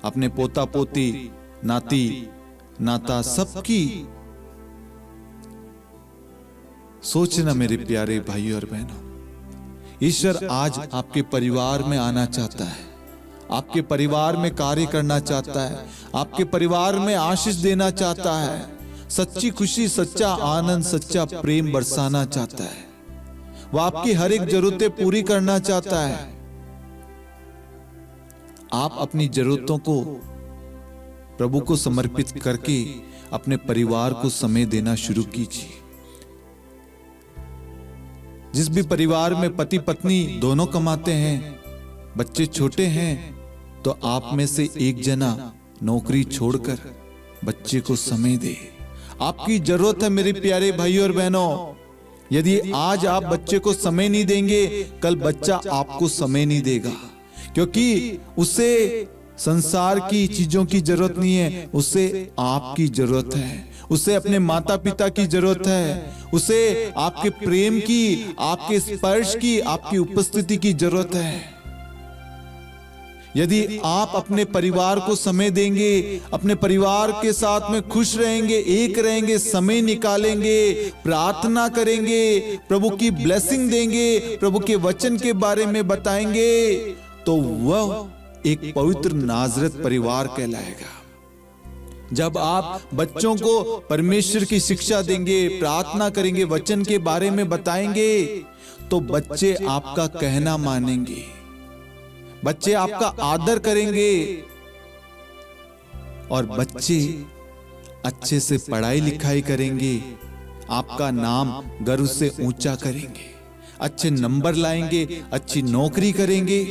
अपने पोता पोती, नाती नाता, सबकी सोचना। मेरे प्यारे भाइयों और बहनों, ईश्वर आज आपके परिवार में आना चाहता है, आपके परिवार में कार्य करना चाहता है, आपके परिवार में आशीष देना चाहता है, सच्ची खुशी, सच्चा आनंद, सच्चा प्रेम बरसाना चाहता है। वह आपकी हर एक जरूरतें पूरी करना चाहता है। आप अपनी जरूरतों को प्रभु को समर्पित करके अपने परिवार को समय देना शुरू कीजिए। जिस भी परिवार में पति पत्नी दोनों कमाते हैं, बच्चे छोटे हैं, तो आप में से एक जना नौकरी छोड़कर बच्चे को समय दे। आपकी जरूरत है मेरे प्यारे भाइयों और बहनों। यदि आज आप बच्चे को समय नहीं देंगे, कल बच्चा आपको समय नहीं देगा, क्योंकि उसे संसार की चीजों की जरूरत नहीं है, उसे आपकी जरूरत है, उसे अपने माता पिता की जरूरत है, उसे आपके प्रेम की, आपके स्पर्श की, आपकी उपस्थिति की जरूरत है। यदि आप अपने परिवार को समय देंगे, अपने परिवार के साथ में खुश रहेंगे, एक रहेंगे, समय निकालेंगे, प्रार्थना करेंगे, प्रभु की ब्लेसिंग देंगे, प्रभु के वचन के बारे में बताएंगे, तो वह एक पवित्र नाज़रेत परिवार कहलाएगा। जब आप बच्चों को परमेश्वर की शिक्षा देंगे, प्रार्थना करेंगे, वचन के बारे में बताएंगे, तो बच्चे आपका कहना मानेंगे, बच्चे आपका आदर करेंगे, और बच्चे अच्छे से पढ़ाई लिखाई करेंगे, आपका नाम गर्व से ऊंचा करेंगे, अच्छे नंबर लाएंगे, अच्छी नौकरी करेंगे।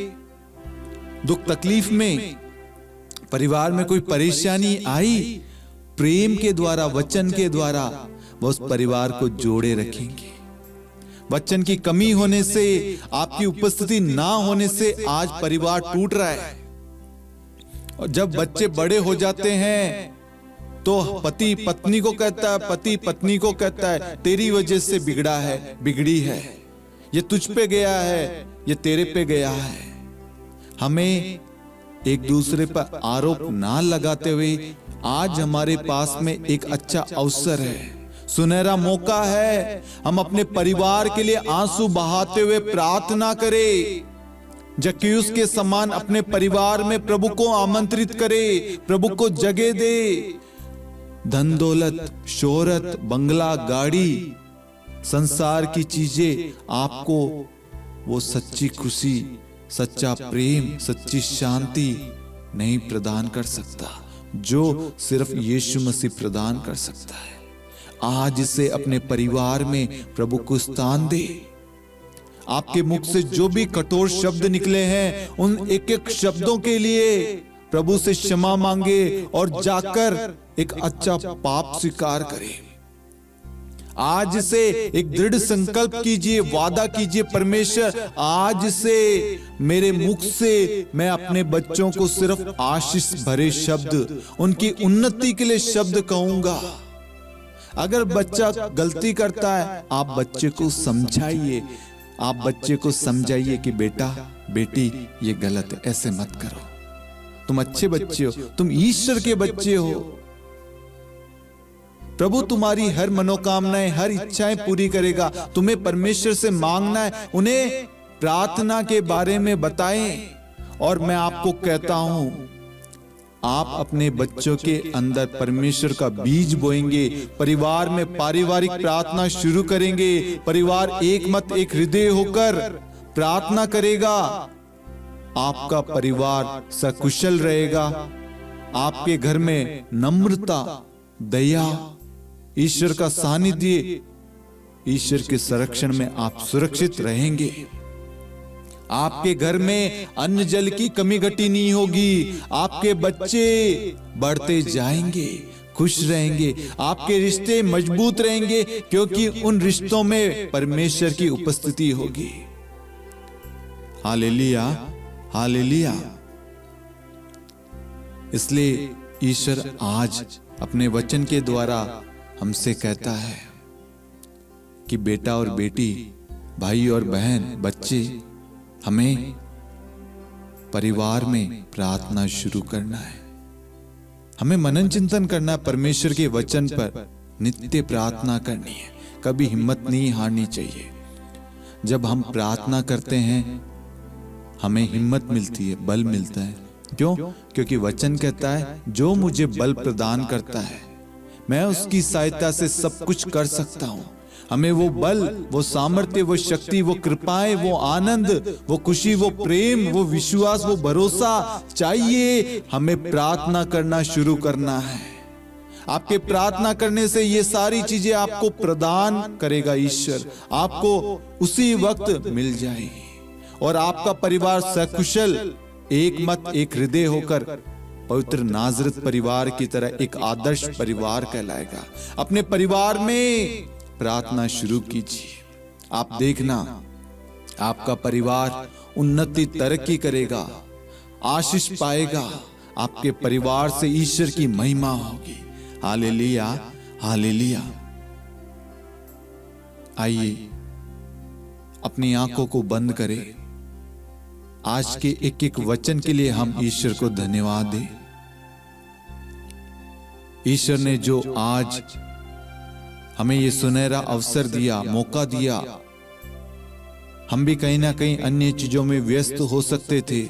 दुख तकलीफ में, परिवार में कोई परेशानी आई, प्रेम के द्वारा, वचन के द्वारा वो उस परिवार को जोड़े रखेंगे। वचन की कमी होने से, आपकी उपस्थिति ना होने से आज परिवार टूट रहा है। और जब बच्चे बड़े हो जाते हैं तो पति पत्नी को कहता है, पति पत्नी को कहता है, तेरी वजह से बिगड़ा है, बिगड़ी है, ये तुझ पे गया है, ये तेरे पे गया है। हमें एक दूसरे पर आरोप ना लगाते हुए आज हमारे पास में एक अच्छा अवसर है, सुनहरा मौका है। हम अपने परिवार के लिए आंसू बहाते हुए प्रार्थना करें, जक्कैयुस के समान अपने परिवार में प्रभु को आमंत्रित करें, प्रभु को जगह दे। धन दौलत, शोहरत, बंगला, गाड़ी, संसार की चीजें आपको वो सच्ची खुशी, सच्चा प्रेम, सच्ची शांति नहीं प्रदान कर सकता, जो सिर्फ यीशु मसीह प्रदान कर सकता है। आज इसे अपने परिवार में प्रभु को स्थान दे। आपके मुख से जो भी कठोर शब्द निकले हैं, उन एक एक शब्दों के लिए प्रभु से क्षमा मांगे और जाकर एक अच्छा पाप स्वीकार करें। आज से एक दृढ़ संकल्प कीजिए, वादा कीजिए, परमेश्वर आज से मेरे मुख से मैं अपने बच्चों को सिर्फ आशीष भरे शब्द, उनकी उन्नति के लिए शब्द कहूंगा। अगर बच्चा गलती करता है, आप बच्चे को समझाइए, आप बच्चे को समझाइए कि बेटा बेटी ये गलत है, ऐसे मत करो, तुम अच्छे बच्चे हो, तुम ईश्वर के बच्चे हो। प्रभु तुम्हारी हर मनोकामनाएं, हर इच्छाएं पूरी करेगा। तुम्हें परमेश्वर से मांगना है, उन्हें प्रार्थना के बारे में बताएं। और मैं आपको कहता हूं, आप अपने बच्चों के अंदर परमेश्वर का बीज बोएंगे, परिवार में पारिवारिक प्रार्थना शुरू करेंगे, परिवार एक मत एक हृदय होकर प्रार्थना करेगा, आपका परिवार सकुशल रहेगा। आपके घर में नम्रता, दया, ईश्वर का सानिध्य, ईश्वर के संरक्षण में आप सुरक्षित रहेंगे। आपके घर में अन्न जल की कमी घटी नहीं होगी। आपके बच्चे बढ़ते जाएंगे, खुश रहेंगे, आपके रिश्ते मजबूत रहेंगे, क्योंकि उन रिश्तों में परमेश्वर की उपस्थिति होगी। Hallelujah, hallelujah. इसलिए ईश्वर आज अपने वचन के द्वारा हमसे कहता है कि बेटा और बेटी, भाई और बहन, बच्चे, हमें परिवार में प्रार्थना शुरू करना है। हमें मनन चिंतन करना है, परमेश्वर के वचन पर नित्य प्रार्थना करनी है। कभी हिम्मत नहीं हारनी चाहिए। जब हम प्रार्थना करते हैं हमें हिम्मत मिलती है, बल मिलता है। क्यों? क्योंकि वचन कहता है जो मुझे बल प्रदान करता है मैं उसकी सहायता से सब कुछ कर सकता हूं। हमें वो बल, वो सामर्थ्य, वो शक्ति, वो कृपाएं, वो आनंद, वो खुशी, वो प्रेम, वो विश्वास, वो भरोसा चाहिए। हमें प्रार्थना करना शुरू करना है। आपके प्रार्थना करने से ये सारी चीजें आपको प्रदान करेगा ईश्वर, आपको उसी वक्त मिल जाएगी। और आपका परिवार सकुशल, एक मत एक हृदय होकर पवित्र नाजरत परिवार की तरह एक आदर्श परिवार कहलाएगा। अपने परिवार में प्रार्थना शुरू कीजिए। आप देखना आपका परिवार उन्नति, तरक्की करेगा, आशीष पाएगा। आपके परिवार से ईश्वर की महिमा होगी। Hallelujah, hallelujah. आइए अपनी आंखों को बंद करें। आज के एक एक वचन के लिए हम ईश्वर को धन्यवाद दें। ईश्वर ने जो आज हमें ये सुनहरा अवसर दिया, मौका दिया। हम भी कहीं ना कहीं अन्य चीजों में व्यस्त हो सकते थे,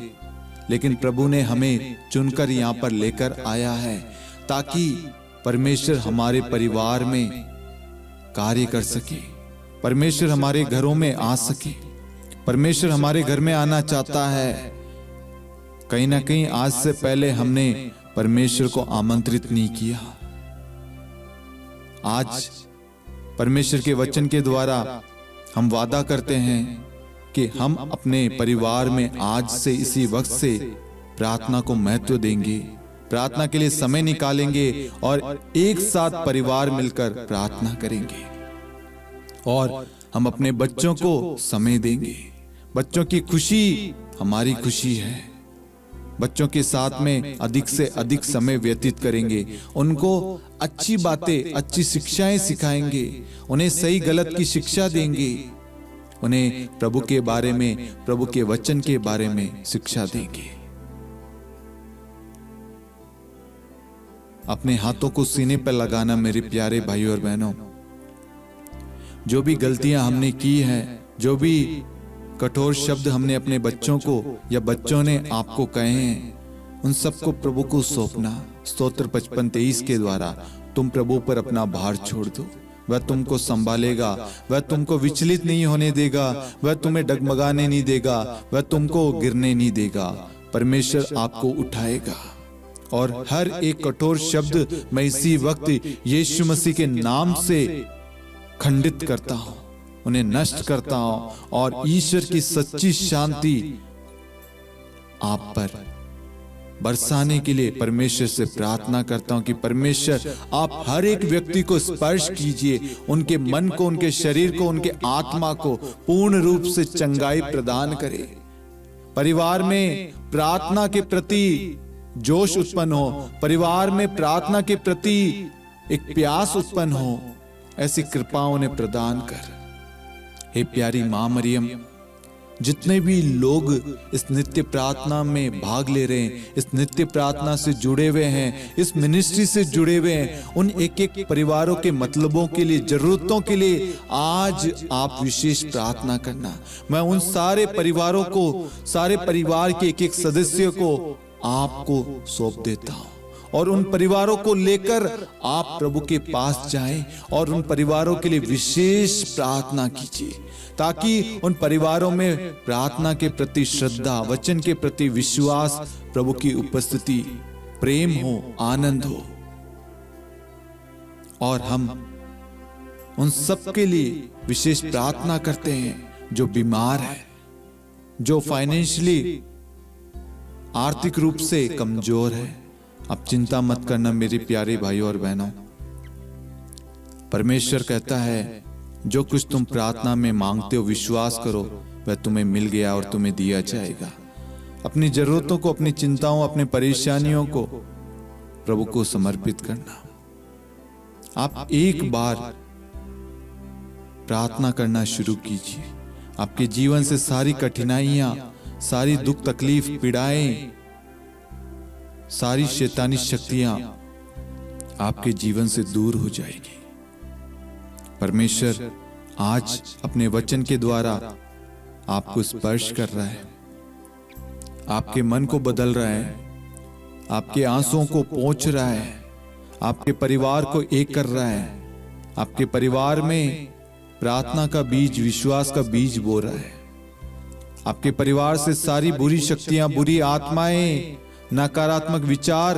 लेकिन प्रभु ने हमें चुनकर यहां पर लेकर आया है ताकि परमेश्वर हमारे परिवार में कार्य कर सके, परमेश्वर हमारे घरों में आ सके। परमेश्वर हमारे घर में आना चाहता है। कहीं ना कहीं आज से पहले हमने परमेश्वर को आमंत्रित नहीं किया। आज परमेश्वर के वचन के द्वारा हम वादा करते हैं कि हम अपने परिवार में आज से, इसी वक्त से प्रार्थना को महत्व देंगे, प्रार्थना के लिए समय निकालेंगे और एक साथ परिवार मिलकर प्रार्थना करेंगे। और हम अपने बच्चों को समय देंगे। बच्चों की खुशी हमारी खुशी है। बच्चों के साथ में अधिक से अधिक समय व्यतीत करेंगे। उनको अच्छी बातें, अच्छी शिक्षाएं सिखाएंगे। उन्हें सही गलत की शिक्षा देंगे। उन्हें प्रभु के बारे में, प्रभु के वचन के बारे में शिक्षा देंगे। अपने हाथों को सीने पर लगाना मेरे प्यारे भाइयों और बहनों। जो भी गलतियां हमने की हैं, जो भी कठोर शब्द हमने अपने बच्चों को या बच्चों ने आपको कहे हैं, उन सबको प्रभु को सौंपना। स्तोत्र 55:23 के द्वारा तुम प्रभु पर अपना भार छोड़ दो। वह तुमको संभालेगा, वह तुमको विचलित नहीं होने देगा, वह तुम्हें डगमगाने नहीं देगा, वह तुमको गिरने नहीं देगा। परमेश्वर आपको उठाएगा। और हर एक कठोर शब्द मैं इसी वक्त यीशु मसीह के नाम से खंडित करता हूं, उन्हें नष्ट करता हूं। और ईश्वर की सच्ची शांति आप पर बरसाने के लिए परमेश्वर से प्रार्थना करता हूं कि परमेश्वर आप हर एक व्यक्ति को स्पर्श कीजिए, उनके मन को, उनके शरीर को, उनके आत्मा को पूर्ण रूप से चंगाई प्रदान करें। परिवार में प्रार्थना के प्रति जोश उत्पन्न हो, परिवार में प्रार्थना के प्रति एक प्यास उत्पन्न हो, ऐसी कृपा उन्हें प्रदान कर। हे प्यारी मां मरियम, जितने भी लोग इस नित्य प्रार्थना में भाग ले रहे हैं, इस नित्य प्रार्थना से जुड़े हुए हैं, इस मिनिस्ट्री से जुड़े हुए हैं, उन एक एक परिवारों के मतलबों के लिए, जरूरतों के लिए आज आप विशेष प्रार्थना करना। मैं उन सारे परिवारों को, सारे परिवार के एक एक सदस्य को आपको सौंप देता हूं और उन परिवारों को लेकर आप प्रभु के पास जाएं और उन परिवारों के लिए विशेष प्रार्थना कीजिए, ताकि उन परिवारों में प्रार्थना के प्रति श्रद्धा, वचन के प्रति विश्वास, प्रभु की उपस्थिति, प्रेम हो, आनंद हो। और हम उन सब के लिए विशेष प्रार्थना करते हैं जो बीमार है, जो फाइनेंशियली, आर्थिक रूप से कमजोर है। अब चिंता मत करना मेरे प्यारे भाइयों और बहनों, परमेश्वर कहता है जो कुछ तुम प्रार्थना में मांगते हो विश्वास करो, वह तुम्हें मिल गया और तुम्हें दिया जाएगा। अपनी जरूरतों को, अपनी चिंताओं, अपनी परेशानियों को प्रभु को समर्पित करना। आप एक बार प्रार्थना करना शुरू कीजिए, आपके जीवन से सारी कठिनाइयां, सारी दुख तकलीफ, पीड़ाएं, सारी शैतानी शक्तियां आपके जीवन से दूर हो जाएगी। परमेश्वर आज अपने वचन के द्वारा आपको स्पर्श कर रहा है, आपके मन को बदल रहा है, आपके आंसुओं को पोंछ रहा है, आपके परिवार को एक कर रहा है, आपके परिवार में प्रार्थना का बीज, विश्वास का बीज बो रहा है। आपके परिवार से सारी बुरी शक्तियां, बुरी आत्माएं, नकारात्मक विचार,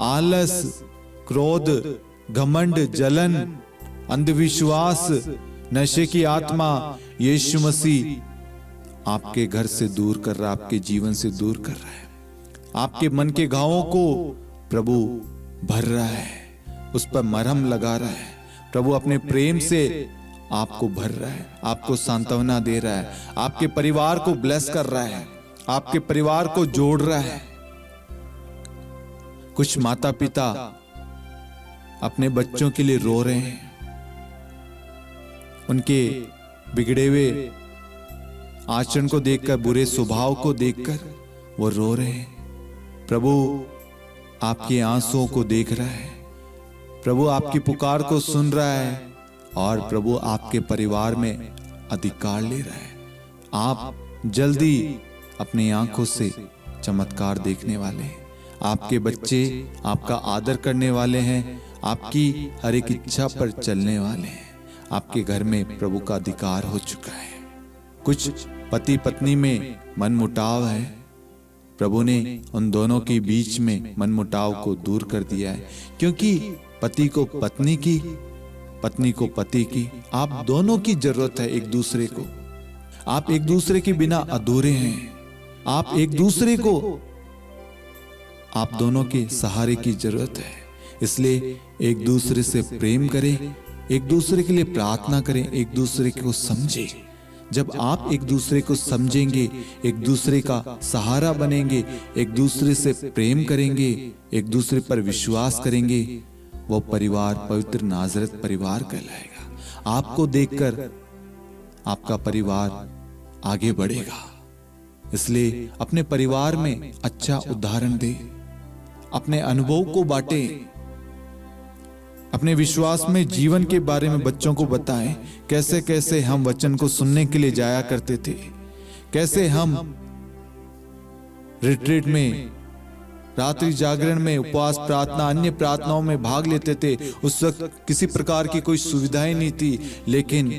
आलस, क्रोध, घमंड, जलन, अंधविश्वास, नशे की आत्मा, यीशु मसीह आपके घर से दूर कर रहा है, आपके जीवन से दूर कर रहा है। आपके मन के घावों को प्रभु भर रहा है, उस पर मरहम लगा रहा है। प्रभु अपने प्रेम से आपको भर रहा है, आपको सांत्वना दे रहा है, आपके परिवार को ब्लेस कर रहा है, आपके परिवार को जोड़ रहा है। कुछ माता पिता अपने बच्चों के लिए रो रहे हैं, उनके बिगड़े हुए आचरण को देखकर, बुरे स्वभाव को देखकर वो रो रहे हैं। प्रभु आपके आंसुओं को देख रहा है, प्रभु आपकी पुकार को सुन रहा है और प्रभु आपके परिवार में अधिकार ले रहा है। आप जल्दी अपनी आंखों से चमत्कार देखने वाले हैं। आपके बच्चे आपका आदर करने वाले हैं, आपकी हर एक इच्छा पर चलने वाले हैं। आपके घर में प्रभु का अधिकार हो चुका है। कुछ पति पत्नी में मनमुटाव है, प्रभु ने उन दोनों के बीच में मनमुटाव को दूर कर दिया है, क्योंकि पति को पत्नी की, पत्नी को पति की, आप दोनों की जरूरत है एक दूसरे को। आप एक दूसरे के बिना अधूरे हैं। आप एक दूसरे को, आप दोनों के सहारे की जरूरत है। इसलिए एक दूसरे से प्रेम करें, एक दूसरे के लिए प्रार्थना करें, एक दूसरे को समझें। जब आप एक दूसरे को समझेंगे, एक दूसरे का सहारा बनेंगे, एक दूसरे से प्रेम करेंगे, एक दूसरे पर विश्वास करेंगे, वो परिवार पवित्र नाजरत परिवार कहलाएगा। आपको देखकर आपका परिवार आगे बढ़ेगा। इसलिए अपने परिवार में अच्छा उदाहरण दें, अपने अनुभव को बांटें, अपने विश्वास में जीवन के बारे में बच्चों को बताएं। कैसे कैसे हम वचन को सुनने के लिए जाया करते थे, कैसे हम रिट्रीट में, रात्रि जागरण में, उपवास प्रार्थना, अन्य प्रार्थनाओं में भाग लेते थे। उस वक्त किसी प्रकार की कोई सुविधाएं नहीं थी, लेकिन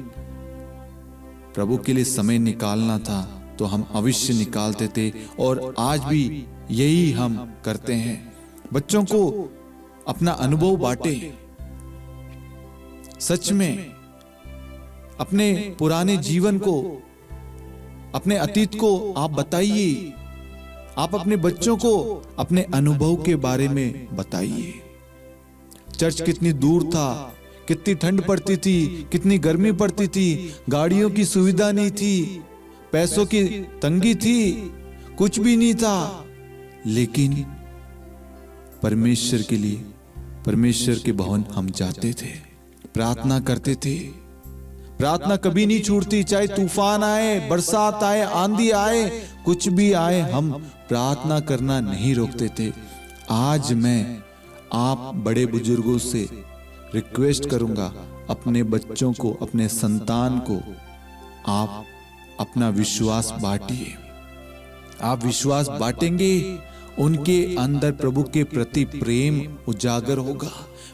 प्रभु के लिए समय निकालना था तो हम अवश्य निकालते थे, और आज भी यही हम करते हैं। बच्चों को अपना अनुभव बांटे, सच में अपने पुराने जीवन को, अपने अतीत को आप बताइए। आप अपने बच्चों को अपने अनुभव के बारे में बताइए। चर्च कितनी दूर था, कितनी ठंड पड़ती थी, कितनी गर्मी पड़ती थी, गाड़ियों की सुविधा नहीं थी, पैसों की तंगी थी, कुछ भी नहीं था, लेकिन परमेश्वर के लिए, परमेश्वर के भवन हम जाते थे, प्रार्थना करते थे। प्रार्थना कभी नहीं छूटती, चाहे तूफान आए, बरसात आए, आंधी आए, कुछ भी आए, हम प्रार्थना करना नहीं रोकते थे। आज मैं आप बड़े बुजुर्गों से रिक्वेस्ट करूंगा, अपने बच्चों को, अपने संतान को आप अपना विश्वास बांटिए। आप विश्वास बांटेंगे, उनके अंदर प्रभु के प्रति प्रेम उजागर होगा,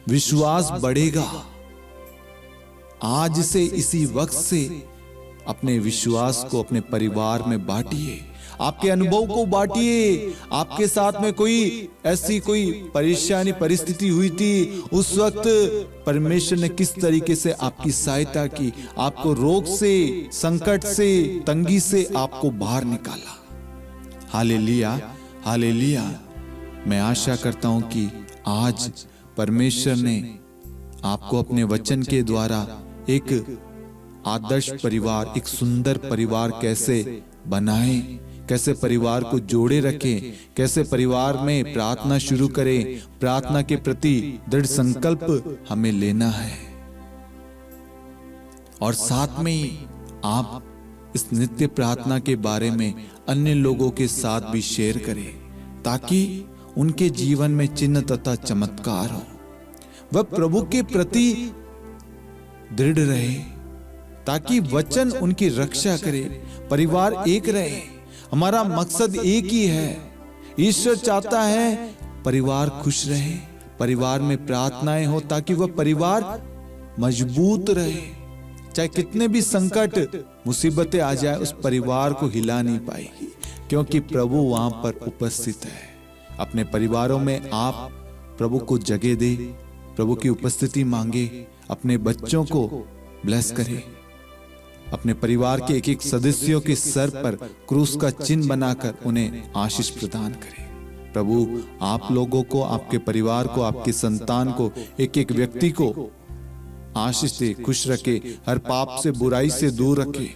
विश्वास बढ़ेगा। आज से, इसी वक्त से अपने विश्वास को अपने परिवार में बांटिए, आपके अनुभव को बांटिए। आपके साथ में कोई ऐसी कोई परेशानी परिस्थिति हुई थी, उस वक्त परमेश्वर ने किस तरीके से आपकी सहायता की, आपको रोग से, संकट से, तंगी से आपको बाहर निकाला। Hallelujah, hallelujah. मैं आशा करता हूं कि आज परमेश्वर ने आपको अपने वचन के द्वारा एक आदर्श परिवार, एक सुंदर परिवार कैसे बनाएं, कैसे परिवार को जोड़े रखें, कैसे परिवार में प्रार्थना शुरू करें, प्रार्थना के प्रति दृढ़ संकल्प हमें लेना है। और साथ में ही आप इस नित्य प्रार्थना के बारे में अन्य लोगों के साथ भी शेयर करें, ताकि उनके जीवन में चिन्ह तथा चमत्कार हो, वह प्रभु के प्रति दृढ़ रहे, ताकि वचन उनकी रक्षा करे, परिवार एक रहे। हमारा मकसद एक ही है, ईश्वर चाहता है परिवार खुश रहे, परिवार में प्रार्थनाएं हो, ताकि वह परिवार मजबूत रहे। चाहे कितने भी संकट मुसीबतें आ जाए, उस परिवार को हिला नहीं पाएगी, क्योंकि प्रभु वहां पर उपस्थित है। अपने परिवारों में आप प्रभु को जगह दे, प्रभु की उपस्थिति मांगे, अपने बच्चों को ब्लेस करें, अपने परिवार के एक एक सदस्यों के सर पर क्रूस का चिन्ह बनाकर उन्हें आशीष प्रदान करें। प्रभु आप लोगों को, आपके परिवार को, आपके संतान को, एक एक व्यक्ति को आशीष दे, खुश रखे, हर पाप से, बुराई से दूर रखे।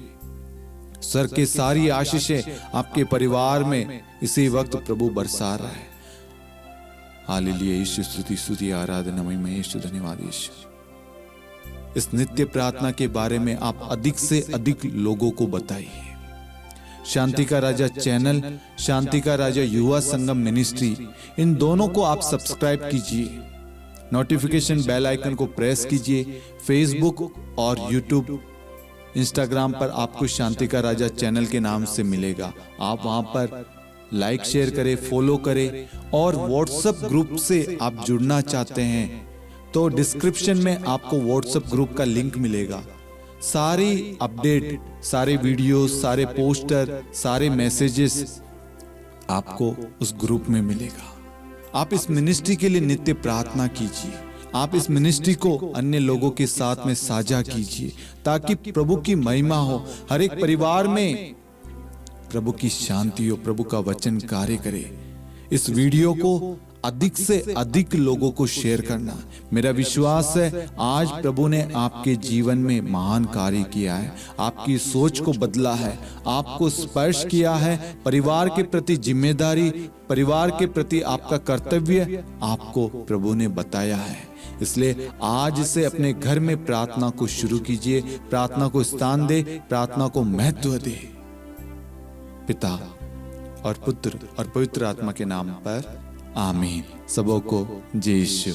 सर के सारी आशीषें आपके परिवार में इसी वक्त प्रभु बरसा रहा है। हालेलुया, यीशु स्तुति, स्तुति, आराधना, महिमा यीशु, धन्यवाद यीशु। इस नित्य प्रार्थना के बारे में आप अधिक से अधिक लोगों को बताइए। शांति का राजा चैनल, शांति का राजा युवा संगम मिनिस्ट्री, इन दोनों को आप सब्सक्राइब कीजिए, नोटिफिकेशन बेल आइकन को प्रेस कीजिए। फेसबुक और यूट्यूब, इंस्टाग्राम पर आपको शांति का राजा चैनल के नाम से मिलेगा। आप वहां पर लाइक, शेयर करें, फॉलो करें। और व्हाट्सएप ग्रुप से आप जुड़ना चाहते हैं तो डिस्क्रिप्शन में आपको व्हाट्सएप ग्रुप का लिंक मिलेगा। सारी अपडेट, सारे वीडियो, सारे पोस्टर, सारे मैसेजेस आपको उस ग्रुप में मिलेगा। आप इस मिनिस्ट्री के लिए नित्य प्रार्थना कीजिए, आप इस मिनिस्ट्री को अन्य लोगों के साथ में साझा कीजिए, ताकि प्रभु की महिमा हो, हर एक परिवार में प्रभु की शांति हो, प्रभु का वचन कार्य करे। इस वीडियो को अधिक से अधिक लोगों को शेयर करना। मेरा विश्वास है आज प्रभु ने आपके जीवन में महान कार्य किया है, आपकी सोच को बदला है, आपको स्पर्श किया है। परिवार के प्रति जिम्मेदारी, परिवार के प्रति आपका कर्तव्य आपको प्रभु ने बताया है। इसलिए आज से अपने घर में प्रार्थना को शुरू कीजिए, प्रार्थना को स्थान दे, प्रार्थना को महत्व दे। पिता और पुत्र और पवित्र आत्मा के नाम पर आमीन। सबों को जय यीशु।